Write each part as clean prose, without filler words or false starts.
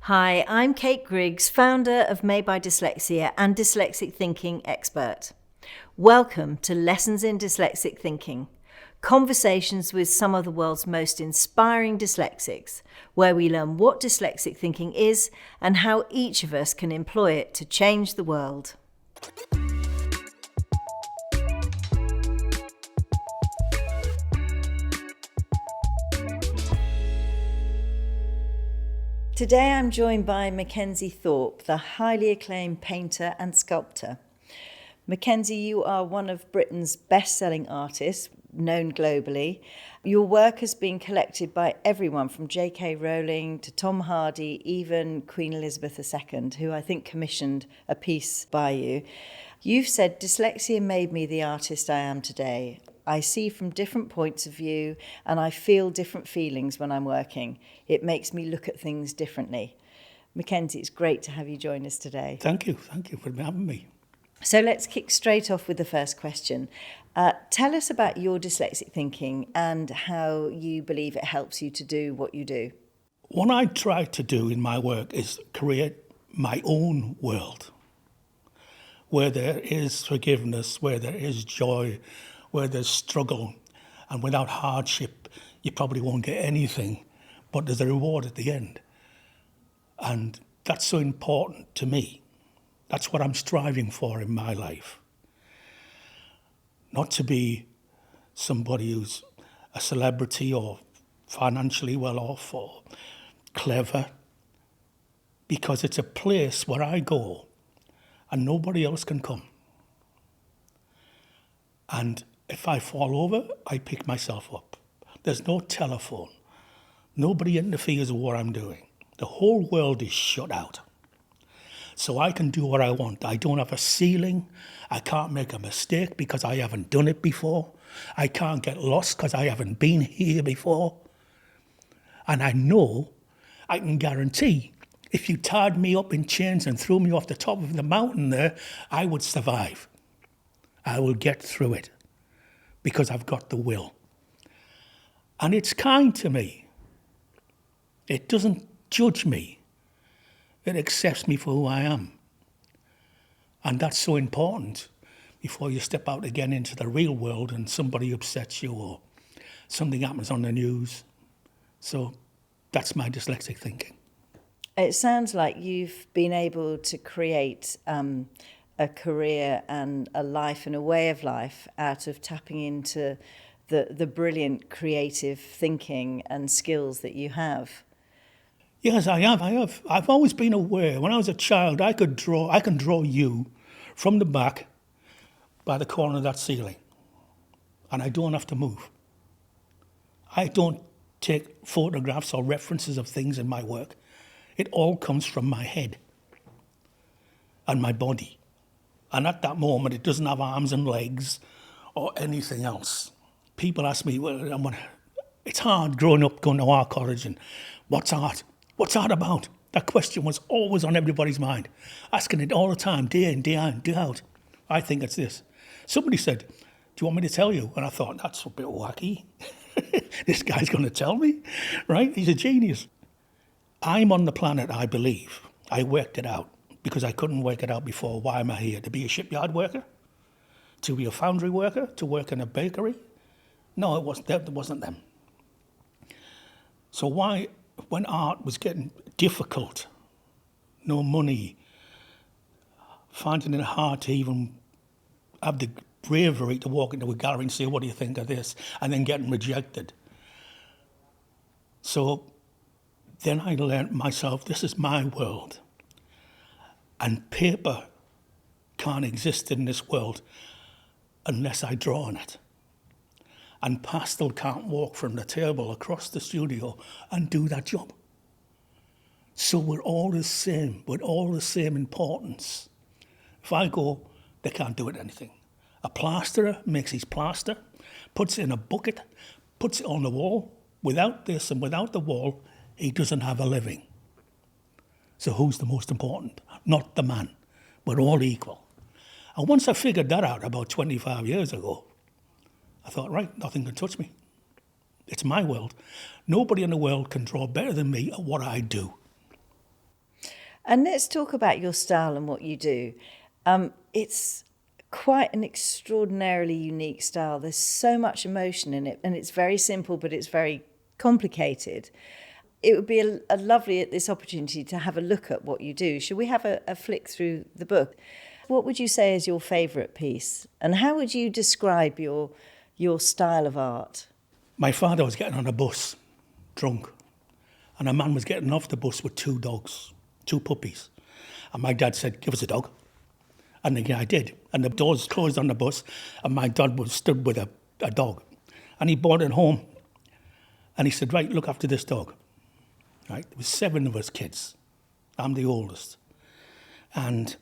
Hi, I'm Kate Griggs, founder of Made by Dyslexia and dyslexic thinking expert. Welcome to Lessons in Dyslexic Thinking, conversations with some of the world's most inspiring dyslexics, where we learn what dyslexic thinking is and how each of us can employ it to change the world. Today I'm joined by Mackenzie Thorpe, the highly acclaimed painter and sculptor. Mackenzie, you are one of Britain's best-selling artists, known globally. Your work has been collected by everyone from JK Rowling to Tom Hardy, even Queen Elizabeth II, who I think commissioned a piece by you. You've said, "Dyslexia made me the artist I am today. I see from different points of view and I feel different feelings when I'm working. It makes me look at things differently." Mackenzie, it's great to have you join us today. Thank you for having me. So let's kick straight off with the first question. Tell us about your dyslexic thinking and how you believe it helps you to do what you do. What I try to do in my work is create my own world, where there is forgiveness, where there is joy, where there's struggle, and without hardship, you probably won't get anything, but there's a reward at the end. And that's so important to me. That's what I'm striving for in my life. Not to be somebody who's a celebrity or financially well off or clever, because it's a place where I go and nobody else can come. And if I fall over, I pick myself up. There's no telephone. Nobody interferes with what I'm doing. The whole world is shut out. So I can do what I want. I don't have a ceiling. I can't make a mistake because I haven't done it before. I can't get lost because I haven't been here before. And I know, I can guarantee, if you tied me up in chains and threw me off the top of the mountain there, I would survive. I will get through it because I've got the will. And it's kind to me. It doesn't judge me. It accepts me for who I am. And that's so important before you step out again into the real world and somebody upsets you or something happens on the news. So that's my dyslexic thinking. It sounds like you've been able to create a career and a life and a way of life out of tapping into the brilliant creative thinking and skills that you have. Yes, I have. I've always been aware. When I was a child, I can draw you from the back by the corner of that ceiling. And I don't have to move. I don't take photographs or references of things in my work. It all comes from my head and my body. And at that moment, it doesn't have arms and legs or anything else. People ask me, well, it's hard growing up, going to art college, and what's art? What's art about? That question was always on everybody's mind, asking it all the time, day in, day out, day out. I think it's this. Somebody said, "Do you want me to tell you?" And I thought, that's a bit wacky. This guy's going to tell me, right? He's a genius. I'm on the planet, I believe. I worked it out because I couldn't work it out before. Why am I here? To be a shipyard worker? To be a foundry worker? To work in a bakery? No, it wasn't them. So why, when art was getting difficult, no money, finding it hard to even have the bravery to walk into a gallery and say, "What do you think of this?" and then getting rejected. So then I learned myself, this is my world. And paper can't exist in this world unless I draw on it. And pastel can't walk from the table across the studio and do that job. So we're all the same, with all the same importance. If I go, they can't do it anything. A plasterer makes his plaster, puts it in a bucket, puts it on the wall. Without this and without the wall, he doesn't have a living. So who's the most important? Not the man. We're all equal. And once I figured that out about 25 years ago, I thought, right, nothing can touch me. It's my world. Nobody in the world can draw better than me at what I do. And let's talk about your style and what you do. It's quite an extraordinarily unique style. There's so much emotion in it, and it's very simple, but it's very complicated. It would be a lovely at this opportunity to have a look at what you do. Should we have a flick through the book? What would you say is your favourite piece? And how would you describe your style of art? My father was getting on a bus, drunk, and a man was getting off the bus with 2 dogs, 2 puppies. And my dad said, "Give us a dog." And again, I did. And the doors closed on the bus, and my dad was stood with a dog. And he brought it home, and he said, "Right, look after this dog." Right? There was 7 of us kids. I'm the oldest. And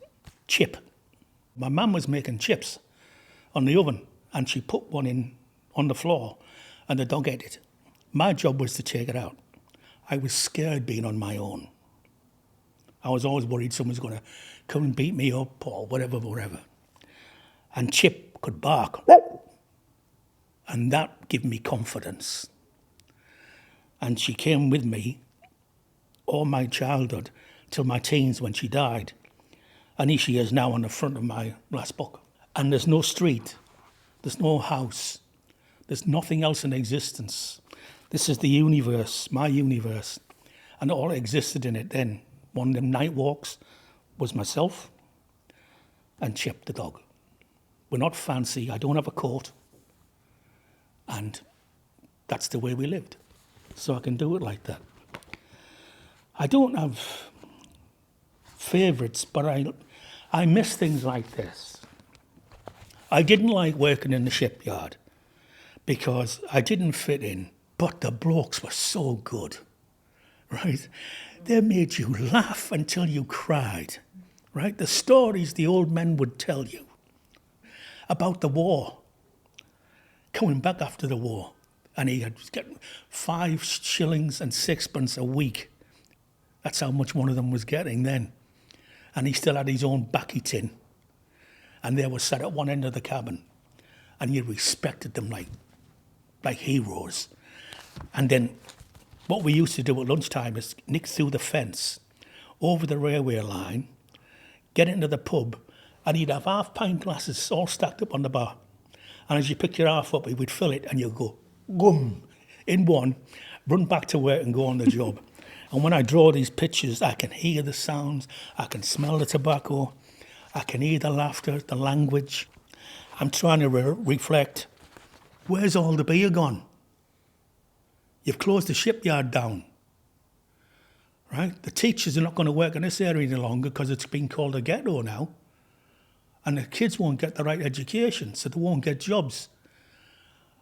Chip. My mum was making chips on the oven, and she put one in on the floor, and the dog ate it. My job was to take it out. I was scared being on my own. I was always worried someone's going to come and beat me up or whatever. And Chip could bark. And that gave me confidence. And she came with me all my childhood till my teens when she died. And here she is now on the front of my last book. And there's no street. There's no house. There's nothing else in existence. This is the universe, my universe. And all that existed in it then. One of them night walks was myself and Chip the dog. We're not fancy. I don't have a coat. And that's the way we lived. So I can do it like that. I don't have favourites, but I miss things like this. I didn't like working in the shipyard because I didn't fit in, but the blokes were so good, right? They made you laugh until you cried, right? The stories the old men would tell you about the war, coming back after the war, and he was getting 5 shillings and 6pence a week. That's how much one of them was getting then. And he still had his own baccy tin. And they were sat at one end of the cabin. And you respected them like heroes. And then what we used to do at lunchtime is nick through the fence, over the railway line, get into the pub, and he'd have half-pint glasses all stacked up on the bar. And as you pick your half up, he would fill it, and you'd go, boom, in one, run back to work and go on the job. And when I draw these pictures, I can hear the sounds, I can smell the tobacco, I can hear the laughter, the language. I'm trying to reflect, where's all the beer gone? You've closed the shipyard down, right? The teachers are not going to work in this area any longer because it's been called a ghetto now. And the kids won't get the right education, so they won't get jobs.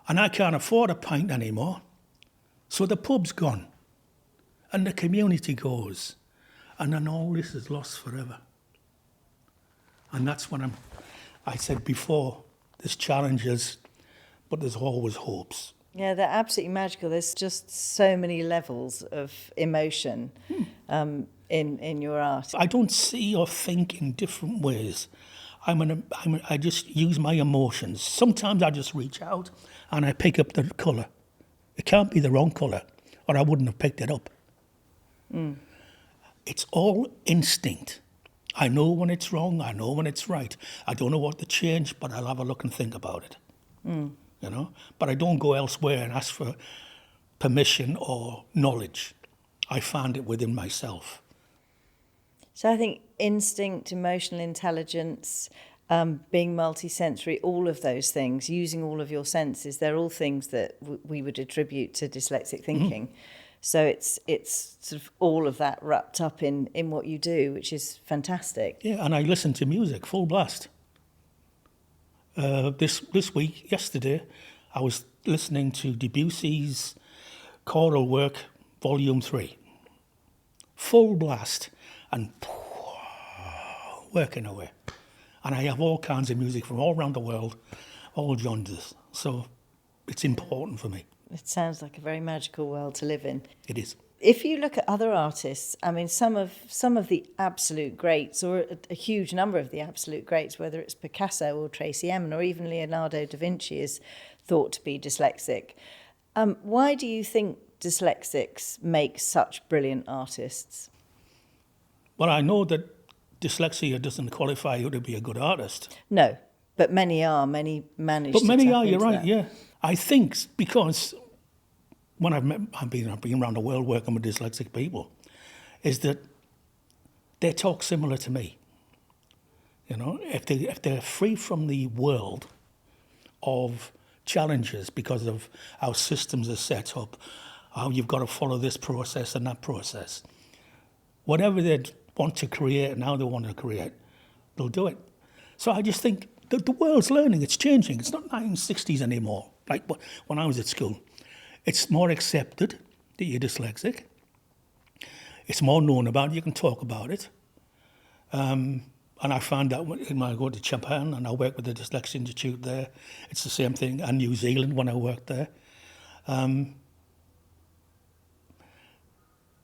And I can't afford a pint anymore, so the pub's gone. And the community goes. And then all this is lost forever. And that's what I said before, there's challenges, but there's always hopes. Yeah, they're absolutely magical. There's just so many levels of emotion in your art. I don't see or think in different ways. I just use my emotions. Sometimes I just reach out and I pick up the colour. It can't be the wrong colour, or I wouldn't have picked it up. It's all instinct. I know when it's wrong, I know when it's right. I don't know what to change, but I'll have a look and think about it. You know? But I don't go elsewhere and ask for permission or knowledge. I find it within myself. So I think instinct, emotional intelligence, being multisensory, all of those things, using all of your senses, they're all things that we would attribute to dyslexic thinking. So it's sort of all of that wrapped up in what you do, which is fantastic. Yeah, and I listen to music, full blast. This week, yesterday, I was listening to Debussy's choral work, Volume 3. Full blast, and working away. And I have all kinds of music from all around the world, all genres. So it's important for me. It sounds like a very magical world to live in. It is. If you look at other artists, I mean, some of the absolute greats, or a huge number of the absolute greats, whether it's Picasso or Tracy Emin or even Leonardo da Vinci, is thought to be dyslexic. Why do you think dyslexics make such brilliant artists? Well, I know that dyslexia doesn't qualify you to be a good artist. No, but many are. Many manage But to many tap are, you're into right, that. yeah. I think because when I've been around the world working with dyslexic people, is that they talk similar to me. You know, if they're free from the world of challenges because of how systems are set up, how you've got to follow this process and that process, whatever they want to create and how they want to create, they'll do it. So I just think that the world's learning, it's changing. It's not 1960s anymore, like when I was at school. It's more accepted that you're dyslexic. It's more known about it. You can talk about it. And I found that when I go to Japan and I work with the Dyslexia Institute there, it's the same thing. And New Zealand when I worked there.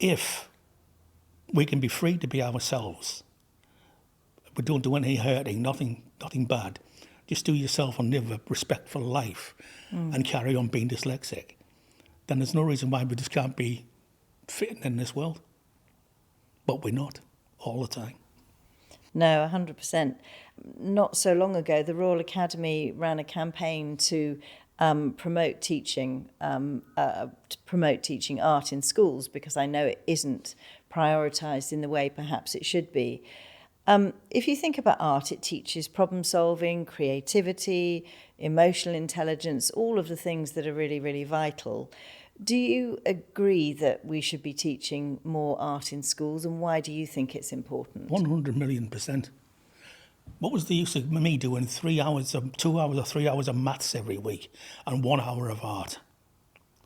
If we can be free to be ourselves, we don't do any hurting, nothing bad. Just do yourself and live a respectful life and carry on being dyslexic. Then there's no reason why we just can't be fitting in this world. But we're not all the time. No, 100%. Not so long ago, the Royal Academy ran a campaign to promote teaching art in schools, because I know it isn't prioritised in the way perhaps it should be. If you think about art, it teaches problem solving, creativity, emotional intelligence, all of the things that are really, really vital. Do you agree that we should be teaching more art in schools, and why do you think it's important? 100 million%. What was the use of me doing 2 hours or 3 hours of maths every week and 1 hour of art?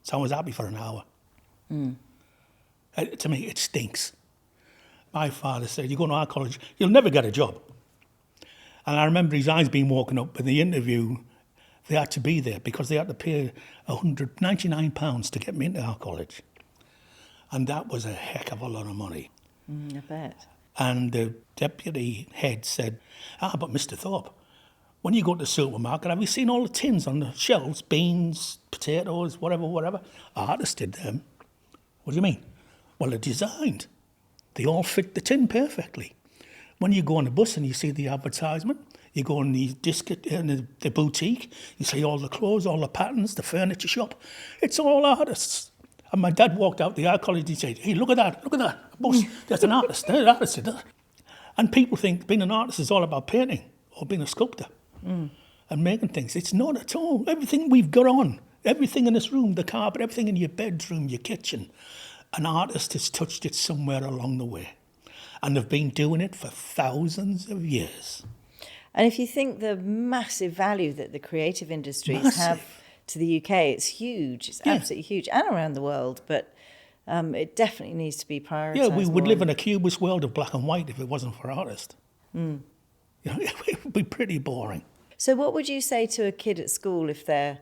So I was happy for an hour. To me, it stinks. My father said, you go to art college, you'll never get a job. And I remember his eyes being woken up in the interview. They had to be there because they had to pay £199 to get me into our college. And that was a heck of a lot of money. I bet. And the deputy head said, but Mr. Thorpe, when you go to the supermarket, have you seen all the tins on the shelves? Beans, potatoes, whatever. Artists did them. What do you mean? Well, they're designed. They all fit the tin perfectly. When you go on the bus and you see the advertisement, you go in the boutique, you see all the clothes, all the patterns, the furniture shop. It's all artists. And my dad walked out the art college and he said, hey, look at that. Boss, there's an artist. There's an artist. And people think being an artist is all about painting or being a sculptor and making things. It's not at all. Everything we've got on, everything in this room, the carpet, everything in your bedroom, your kitchen, an artist has touched it somewhere along the way. And they've been doing it for thousands of years. And if you think the massive value that the creative industries have to the UK, it's huge. It's absolutely huge, and around the world. But it definitely needs to be prioritised. Yeah, we would live in a cubist world of black and white if it wasn't for artists. You know, it would be pretty boring. So what would you say to a kid at school if they're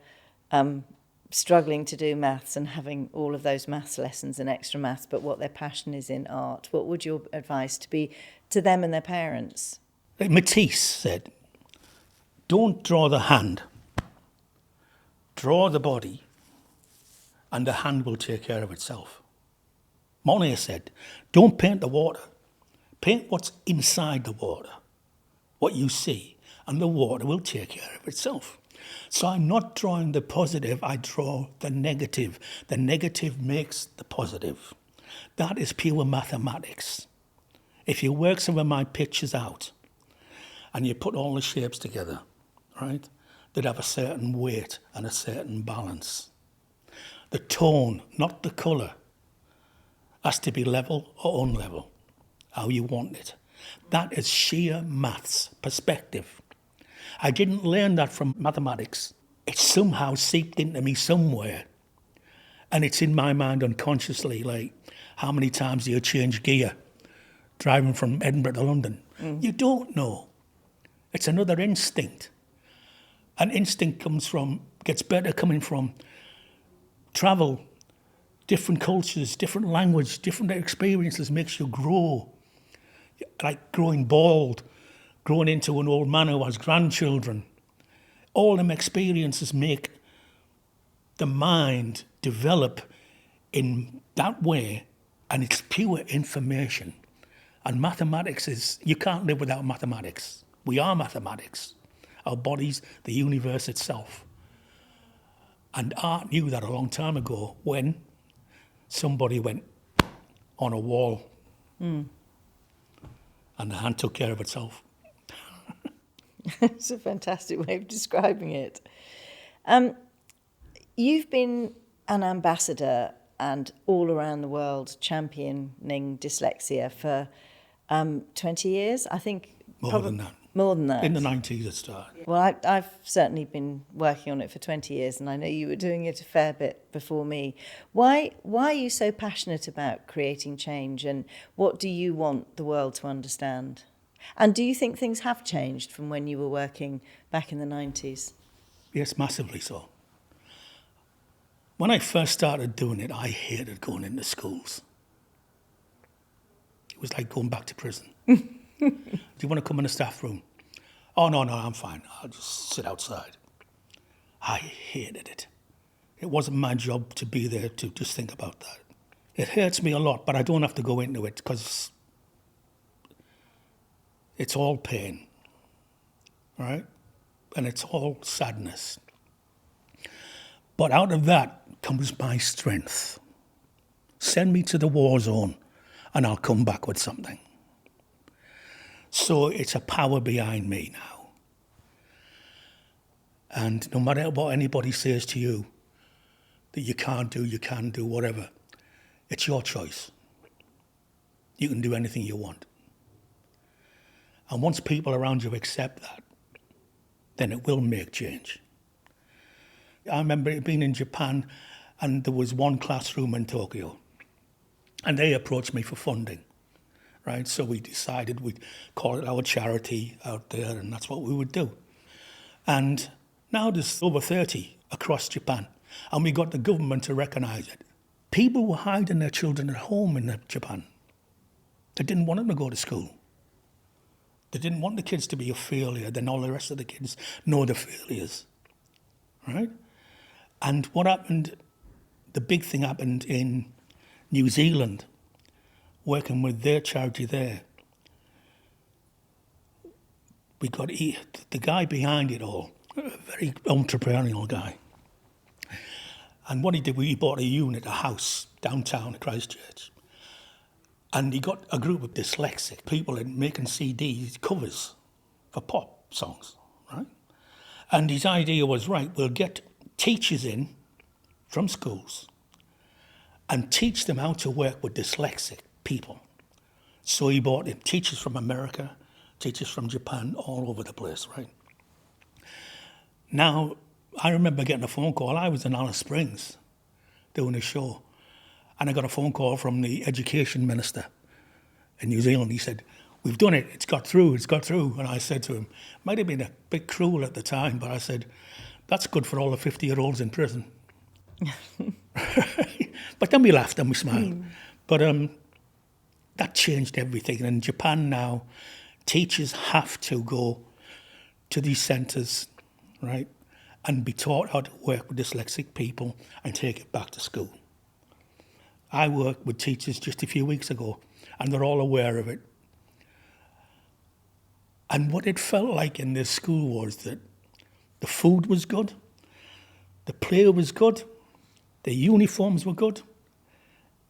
struggling to do maths and having all of those maths lessons and extra maths, but what their passion is in art? What would your advice be to them and their parents? Matisse said, don't draw the hand, draw the body, and the hand will take care of itself. Monet said, don't paint the water, paint what's inside the water, what you see, and the water will take care of itself. So I'm not drawing the positive, I draw the negative. The negative makes the positive. That is pure mathematics. If you work some of my pictures out and you put all the shapes together, right, they'd have a certain weight and a certain balance. The tone, not the colour, has to be level or unlevel, how you want it. That is sheer maths, perspective. I didn't learn that from mathematics. It somehow seeped into me somewhere. And it's in my mind unconsciously, like, how many times do you change gear driving from Edinburgh to London? You don't know. It's another instinct. And instinct gets better coming from travel, different cultures, different language, different experiences makes you grow. Like growing bald, growing into an old man who has grandchildren. All them experiences make the mind develop in that way, and it's pure information. And mathematics is, you can't live without mathematics. We are mathematics. Our bodies, the universe itself. And art knew that a long time ago when somebody went on a wall and the hand took care of itself. It's a fantastic way of describing it. You've been an ambassador and all around the world championing dyslexia for 20 years, I think. More than that. More than that. In the 90s it started. Well, I've certainly been working on it for 20 years, and I know you were doing it a fair bit before me. Why are you so passionate about creating change, and what do you want the world to understand? And do you think things have changed from when you were working back in the 90s? Yes, massively so. When I first started doing it, I hated going into schools. It was like going back to prison. Do you want to come in the staff room? Oh, no, I'm fine. I'll just sit outside. I hated it. It wasn't my job to be there to just think about that. It hurts me a lot, but I don't have to go into it because it's all pain, right? And it's all sadness. But out of that comes my strength. Send me to the war zone and I'll come back with something. So it's a power behind me now. And no matter what anybody says to you, that you can't do, whatever, it's your choice. You can do anything you want. And once people around you accept that, then it will make change. I remember being in Japan and there was one classroom in Tokyo and they approached me for funding. Right, so we decided we'd call it our charity out there, and that's what we would do. And now there's over 30 across Japan, and we got the government to recognise it. People were hiding their children at home in Japan. They didn't want them to go to school. They didn't want the kids to be a failure, then all the rest of the kids know the failures. Right? And what happened, the big thing happened in New Zealand, working with their charity there. We got the guy behind it all, a very entrepreneurial guy. And what he did, he bought a house downtown Christchurch. And he got a group of dyslexic people in making CDs, covers for pop songs, right? And his idea was, right, we'll get teachers in from schools and teach them how to work with dyslexic people. So he brought in teachers from America, teachers from Japan, all over the place, right? Now, I remember getting a phone call. I was in Alice Springs doing a show, and I got a phone call from the education minister in New Zealand. He said, we've done it, it's got through. And I said to him, might have been a bit cruel at the time, but I said, that's good for all the 50-year-olds in prison. But then we laughed and we smiled. But that changed everything. And in Japan now, teachers have to go to these centres, right, and be taught how to work with dyslexic people and take it back to school. I worked with teachers just a few weeks ago, and they're all aware of it. And what it felt like in this school was that the food was good, the play was good, the uniforms were good,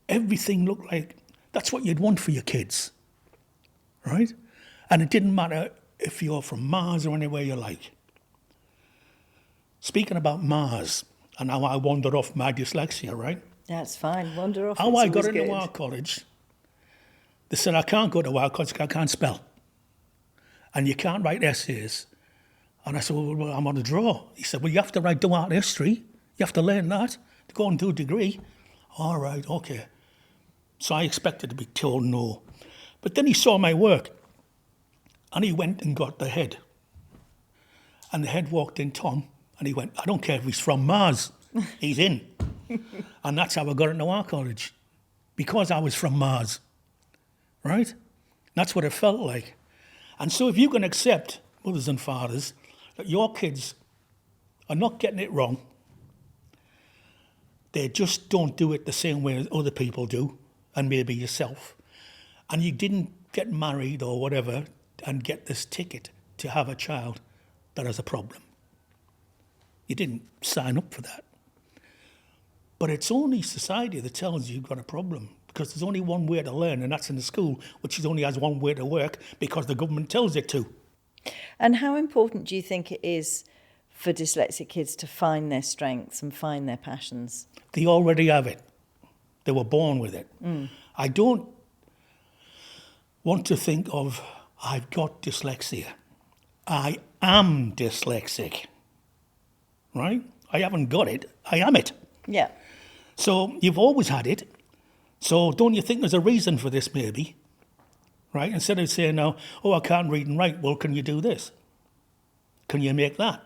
everything looked like that's what you'd want for your kids, right? And it didn't matter if you're from Mars or anywhere you like. Speaking about Mars, and how I wandered off my dyslexia, right? That's fine, wander off. How I got into our college, they said I can't go to our college because I can't spell. And you can't write essays. And I said, well, I'm on a draw. He said, well, you have to do art history. You have to learn that to go and do a degree. All right, okay. So I expected to be told no. But then he saw my work and he went and got the head. And the head walked in, Tom, and he went, I don't care if he's from Mars, he's in. And that's how I got into our college, because I was from Mars, right? That's what it felt like. And so if you can accept, mothers and fathers, that your kids are not getting it wrong, they just don't do it the same way as other people do, and maybe yourself, and you didn't get married or whatever and get this ticket to have a child that has a problem. You didn't sign up for that. But it's only society that tells you you've got a problem, because there's only one way to learn, and that's in the school, which only has one way to work because the government tells it to. And how important do you think it is for dyslexic kids to find their strengths and find their passions? They already have it. They were born with it. I don't want to think of, I've got dyslexia. I am dyslexic, right? I haven't got it, I am it. Yeah. So you've always had it. So don't you think there's a reason for this, maybe? Right? Instead of saying now, oh, I can't read and write, well, can you do this? Can you make that?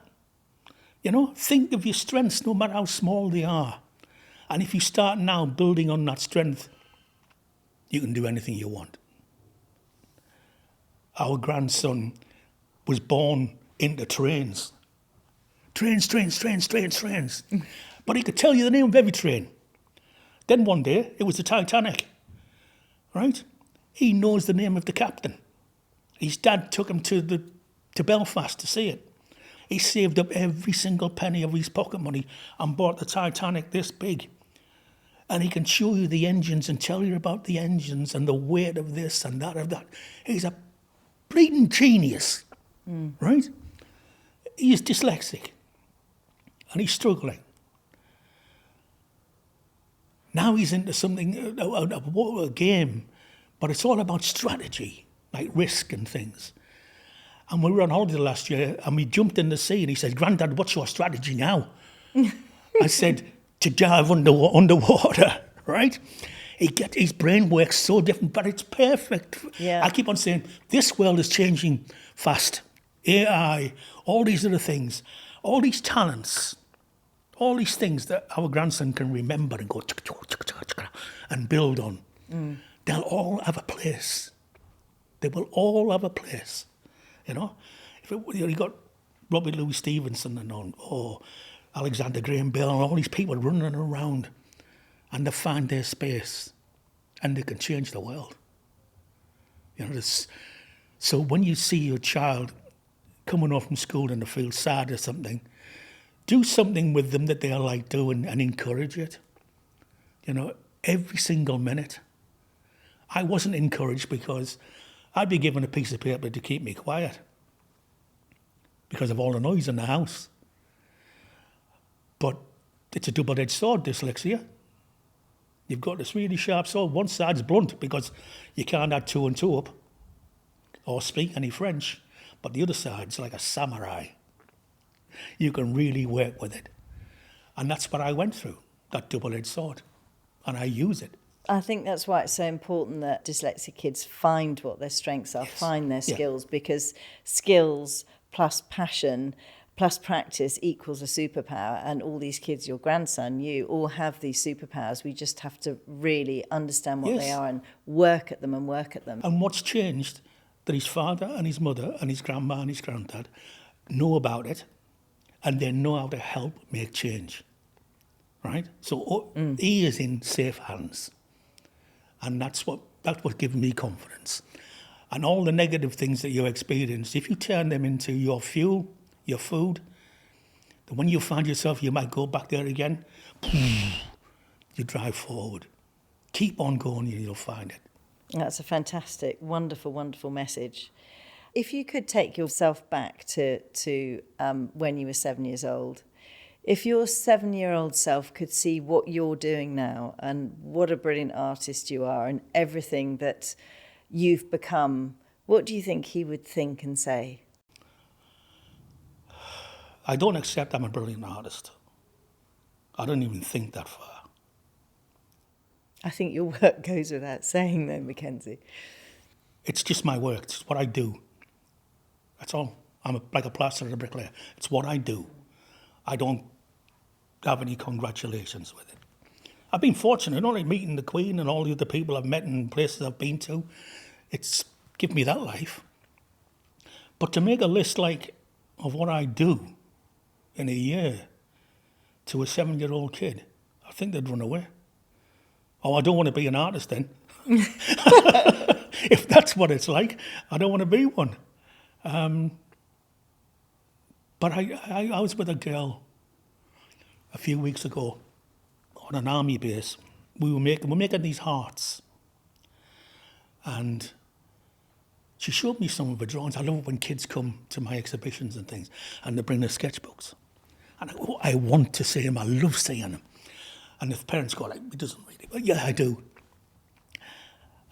You know, think of your strengths, no matter how small they are. And if you start now building on that strength, you can do anything you want. Our grandson was born into trains. Trains. But he could tell you the name of every train. Then one day, it was the Titanic, right? He knows the name of the captain. His dad took him to Belfast to see it. He saved up every single penny of his pocket money and bought the Titanic this big. And he can show you the engines and tell you about the engines and the weight of this and that of that. He's a bleeding genius, right? He's dyslexic and he's struggling. Now he's into something, a game, but it's all about strategy, like risk and things. And we were on holiday last year and we jumped in the sea and he said, Grandad, what's your strategy now? I said, to dive underwater, right? His brain works so different, but it's perfect. Yeah. I keep on saying, this world is changing fast. AI, all these other things, all these talents, all these things that our grandson can remember and go and build on. They'll all have a place. They will all have a place, you know? You got Robbie Louis Stevenson and on, or Alexander Graham Bell and all these people running around, and they find their space and they can change the world. You know, so when you see your child coming off from school and they feel sad or something, do something with them that they like doing and encourage it. You know, every single minute. I wasn't encouraged because I'd be given a piece of paper to keep me quiet because of all the noise in the house. But it's a double-edged sword, dyslexia. You've got this really sharp sword. One side's blunt because you can't add two and two up or speak any French, but the other side's like a samurai. You can really work with it. And that's what I went through, that double-edged sword, and I use it. I think that's why it's so important that dyslexic kids find what their strengths are, find their skills, because skills plus passion plus practice equals a superpower. And all these kids, your grandson, you all have these superpowers. We just have to really understand what they are and work at them and work at them. And what's changed, that his father and his mother and his grandma and his granddad know about it and they know how to help make change, right? So he is in safe hands. And that's what gives me confidence. And all the negative things that you experience, if you turn them into your fuel, your food, then when you find yourself, you might go back there again, you drive forward. Keep on going and you'll find it. That's a fantastic, wonderful, wonderful message. If you could take yourself back to when you were 7 years old, if your 7-year-old self could see what you're doing now and what a brilliant artist you are and everything that you've become, what do you think he would think and say? I don't accept I'm a brilliant artist. I don't even think that far. I think your work goes without saying, though, Mackenzie. It's just my work. It's what I do. That's all. I'm like a plasterer and a bricklayer. It's what I do. I don't have any congratulations with it. I've been fortunate, not only meeting the Queen and all the other people I've met and places I've been to. It's given me that life. But to make a list like of what I do in a year to a 7-year-old kid, I think they'd run away. Oh, I don't want to be an artist then. If that's what it's like, I don't want to be one. But I was with a girl a few weeks ago on an army base. We're making these hearts. And she showed me some of her drawings. I love it when kids come to my exhibitions and things, and they bring their sketchbooks. And I want to see them. I love seeing them. And if parents go like, it doesn't really, but yeah, I do.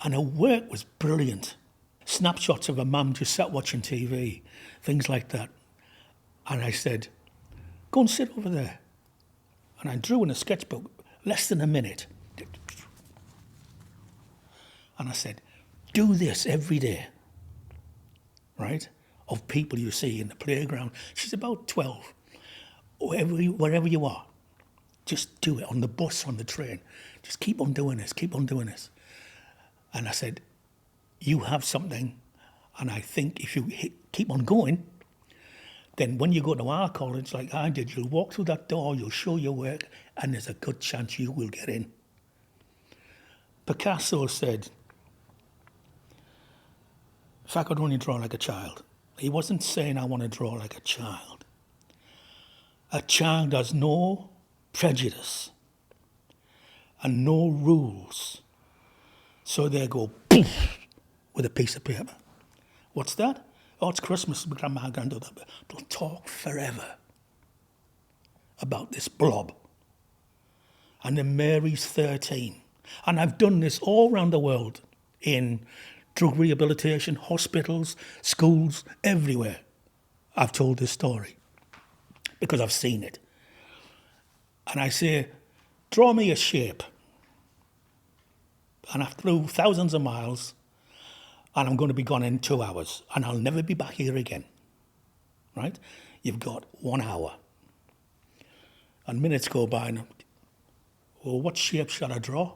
And her work was brilliant. Snapshots of her mum just sat watching TV, things like that. And I said, go and sit over there. And I drew in a sketchbook, less than a minute. And I said, do this every day, right? Of people you see in the playground. She's about 12. Wherever you are, just do it on the bus, on the train. Just keep on doing this, keep on doing this. And I said, you have something, and I think if you keep on going, then when you go to our college, like I did, you'll walk through that door, you'll show your work, and there's a good chance you will get in. Picasso said, if I could only draw like a child. He wasn't saying I want to draw like a child. A child has no prejudice and no rules. So they go poof with a piece of paper. What's that? Oh, it's Christmas. Grandma and granddaughter. They'll talk forever about this blob. And then Mary's 13. And I've done this all around the world in drug rehabilitation, hospitals, schools, everywhere. I've told this story because I've seen it. And I say, draw me a shape. And I flew thousands of miles, and I'm going to be gone in 2 hours, and I'll never be back here again. Right? You've got 1 hour. And minutes go by, and well, what shape shall I draw?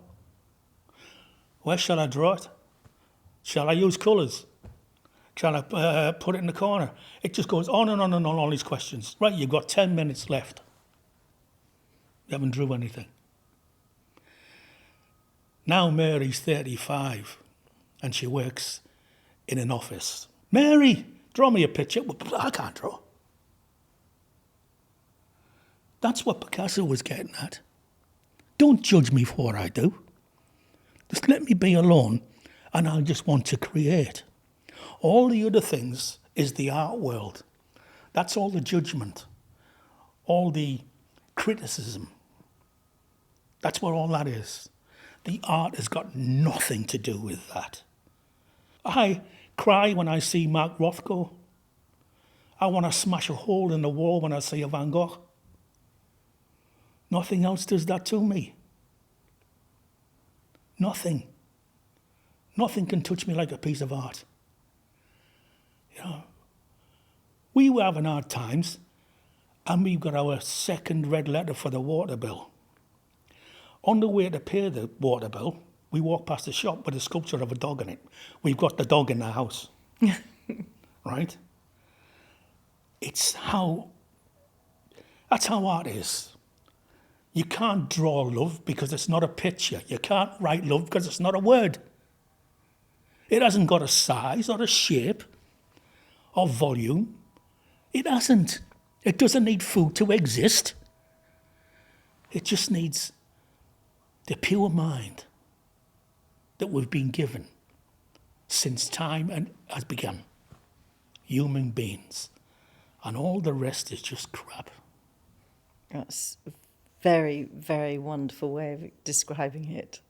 Where shall I draw it? Shall I use colours? Shall I put it in the corner? It just goes on and on and on, all these questions. Right, you've got 10 minutes left. You haven't drew anything. Now Mary's 35 and she works in an office. Mary, draw me a picture. Well, I can't draw. That's what Picasso was getting at. Don't judge me for what I do. Just let me be alone and I'll just want to create. All the other things is the art world. That's all the judgment, all the criticism. That's what all that is. The art has got nothing to do with that. I cry when I see Mark Rothko. I want to smash a hole in the wall when I see a Van Gogh. Nothing else does that to me. Nothing. Nothing can touch me like a piece of art. You know, we were having hard times, and we've got our second red letter for the water bill. On the way to pay the water bill, we walk past a shop with a sculpture of a dog in it. We've got the dog in the house. Right? That's how art is. You can't draw love because it's not a picture. You can't write love because it's not a word. It hasn't got a size or a shape or volume. It hasn't. It doesn't need food to exist. It just needs the pure mind that we've been given since time and has begun. Human beings. And all the rest is just crap. That's a very, very wonderful way of describing it.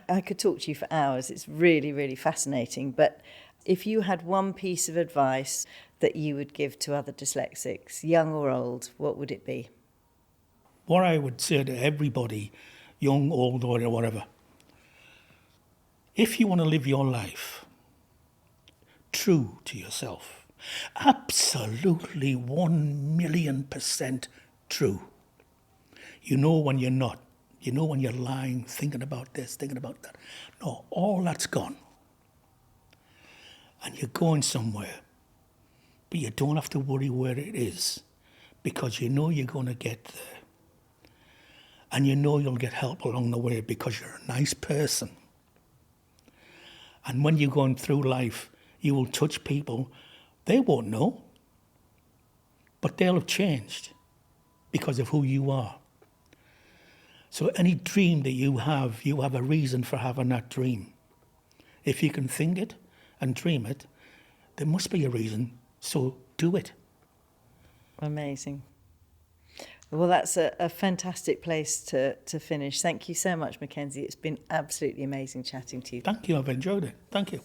I could talk to you for hours. It's really, really fascinating. But if you had one piece of advice that you would give to other dyslexics, young or old, what would it be? What I would say to everybody, young, old, or whatever, if you want to live your life true to yourself, absolutely 1,000,000% true. You know when you're not. You know when you're lying, thinking about this, thinking about that. No, all that's gone. And you're going somewhere. But you don't have to worry where it is because you know you're going to get there. And you know you'll get help along the way because you're a nice person. And when you're going through life, you will touch people, they won't know, but they'll have changed because of who you are. So any dream that you have a reason for having that dream. If you can think it and dream it, there must be a reason, so do it. Amazing. Well, that's a fantastic place to finish. Thank you so much, Mackenzie. It's been absolutely amazing chatting to you. Thank you, I've enjoyed it. Thank you.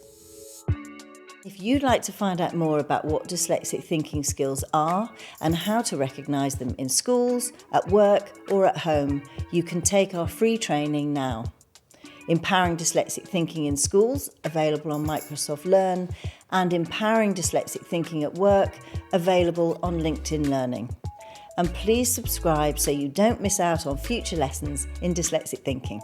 If you'd like to find out more about what dyslexic thinking skills are and how to recognise them in schools, at work or at home, you can take our free training now. Empowering Dyslexic Thinking in Schools, available on Microsoft Learn, and Empowering Dyslexic Thinking at Work, available on LinkedIn Learning. And please subscribe so you don't miss out on future lessons in dyslexic thinking.